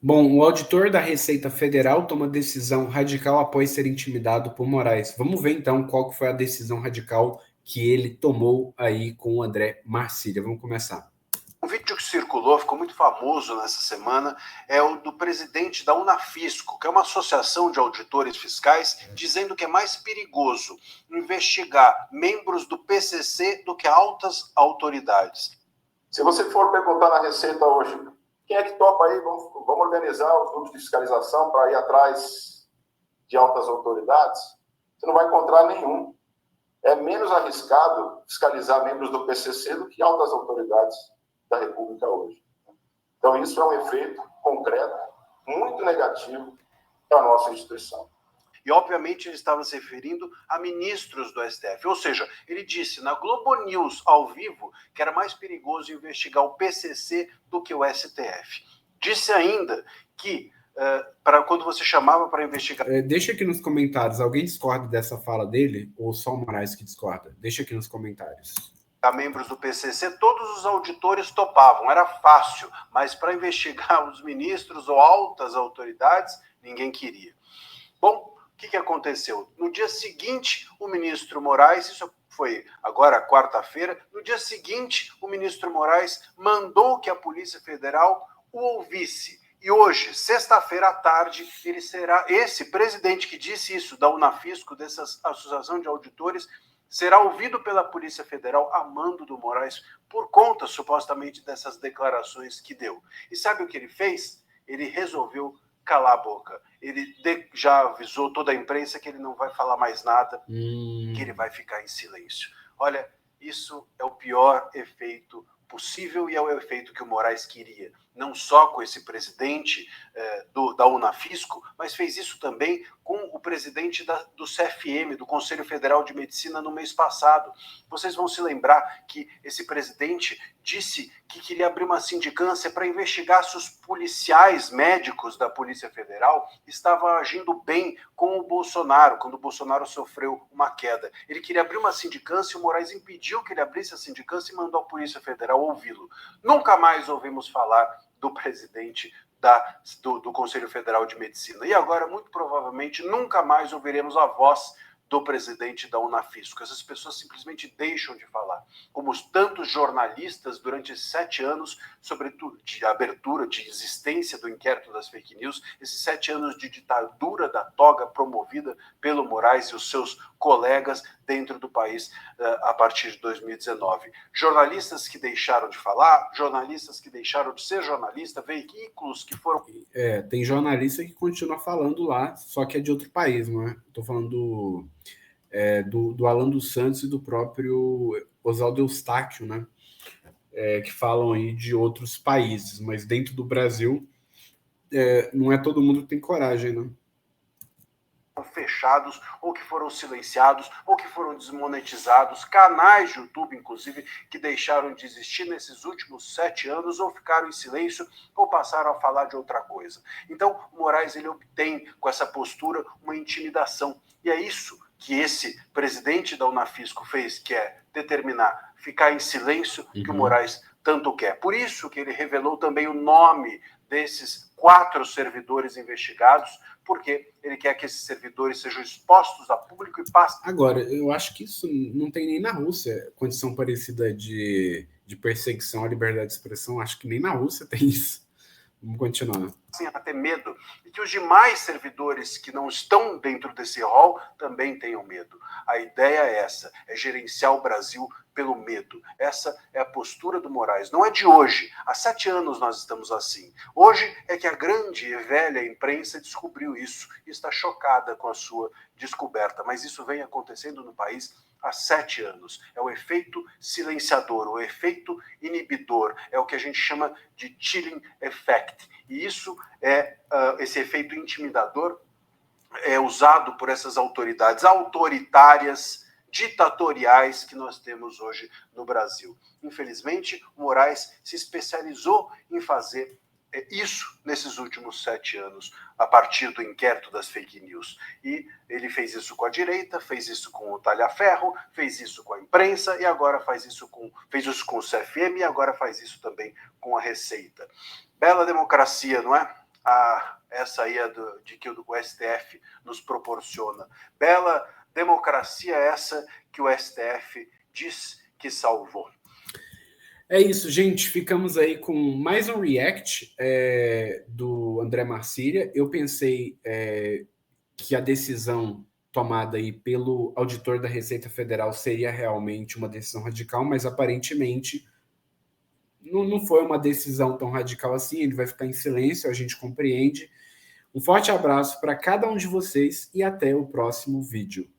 Bom, o auditor da Receita Federal toma decisão radical após ser intimidado por Moraes. Vamos ver então qual que foi a decisão radical que ele tomou aí com o André Marcília. Vamos começar. Um vídeo que circulou, ficou muito famoso nessa semana, é o do presidente da Unafisco, que é uma associação de auditores fiscais, dizendo que é mais perigoso investigar membros do PCC do que altas autoridades. Se você for perguntar na Receita hoje, quem é que topa aí? Vamos organizar os grupos de fiscalização para ir atrás de altas autoridades? Você não vai encontrar nenhum. É menos arriscado fiscalizar membros do PCC do que altas autoridades da República hoje. Então, isso é um efeito concreto, muito negativo para a nossa instituição. E, obviamente, ele estava se referindo a ministros do STF. Ou seja, ele disse na Globo News, ao vivo, que era mais perigoso investigar o PCC do que o STF. Disse ainda que, para quando você chamava para investigar... Deixa aqui nos comentários, alguém discorda dessa fala dele? Ou só o Moraes que discorda? Deixa aqui nos comentários. A membros do PCC, todos os auditores topavam, era fácil, mas para investigar os ministros ou altas autoridades, ninguém queria. Bom, o que aconteceu? No dia seguinte, o ministro Moraes, isso foi agora quarta-feira, no dia seguinte, o ministro Moraes mandou que a Polícia Federal o ouvisse. E hoje, sexta-feira à tarde, ele será, esse presidente que disse isso, da Unafisco, dessa associação de auditores, será ouvido pela Polícia Federal a mando do Moraes por conta, supostamente, dessas declarações que deu. E sabe o que ele fez? Ele resolveu calar a boca. Ele já avisou toda a imprensa que ele não vai falar mais nada, que ele vai ficar em silêncio. Olha, isso é o pior efeito possível e é o efeito que o Moraes queria. Não só com esse presidente da Unafisco, mas fez isso também com o presidente do CFM, do Conselho Federal de Medicina, no mês passado. Vocês vão se lembrar que esse presidente disse que queria abrir uma sindicância para investigar se os policiais médicos da Polícia Federal estavam agindo bem com o Bolsonaro, quando o Bolsonaro sofreu uma queda. Ele queria abrir uma sindicância e o Moraes impediu que ele abrisse a sindicância e mandou a Polícia Federal ouvi-lo. Nunca mais ouvimos falar do presidente do Conselho Federal de Medicina. E agora, muito provavelmente, nunca mais ouviremos a voz do presidente da Unafisco. Essas pessoas simplesmente deixam de falar. Como tantos jornalistas durante esses 7 anos, sobretudo de abertura, de existência do inquérito das fake news, esses 7 anos de ditadura da toga promovida pelo Moraes e os seus colegas dentro do país a partir de 2019. Jornalistas que deixaram de falar, jornalistas que deixaram de ser jornalista, veículos que foram... Tem jornalista que continua falando lá, só que é de outro país, não é? Estou falando do Alan dos Santos e do próprio Oswaldo Eustáquio, né? Que falam aí de outros países, mas dentro do Brasil não é todo mundo que tem coragem, né? Fechados, ou que foram silenciados, ou que foram desmonetizados, canais de YouTube, inclusive, que deixaram de existir nesses últimos 7 anos, ou ficaram em silêncio, ou passaram a falar de outra coisa. Então, o Moraes, ele obtém, com essa postura, uma intimidação. E é isso que esse presidente da Unafisco fez, que é determinar, ficar em silêncio, que o Moraes tanto quer. Por isso que ele revelou também o nome desses 4 servidores investigados, porque ele quer que esses servidores sejam expostos a público e passem. Agora, eu acho que isso não tem nem na Rússia, condição parecida de perseguição à liberdade de expressão, acho que nem na Rússia tem isso. Vamos continuar. Sem ter medo, e que os demais servidores que não estão dentro desse rol também tenham medo. A ideia é essa, é gerenciar o Brasil pelo medo. Essa é a postura do Moraes. Não é de hoje. Há 7 anos nós estamos assim. Hoje é que a grande e velha imprensa descobriu isso e está chocada com a sua descoberta. Mas isso vem acontecendo no país há 7 anos. É o efeito silenciador, o efeito inibidor. É o que a gente chama de chilling effect. E isso esse efeito intimidador é usado por essas autoridades autoritárias, ditatoriais que nós temos hoje no Brasil. Infelizmente, o Moraes se especializou em fazer isso nesses últimos 7 anos, a partir do inquérito das fake news. E ele fez isso com a direita, fez isso com o talha-ferro, fez isso com a imprensa, e agora fez isso com o CFM, e agora faz isso também com a Receita. Bela democracia, não é? essa aí de que o STF nos proporciona. Bela democracia essa que o STF diz que salvou. É isso, gente. Ficamos aí com mais um react do André Marcília. Eu pensei que a decisão tomada aí pelo auditor da Receita Federal seria realmente uma decisão radical, mas aparentemente não foi uma decisão tão radical assim. Ele vai ficar em silêncio, a gente compreende. Um forte abraço para cada um de vocês e até o próximo vídeo.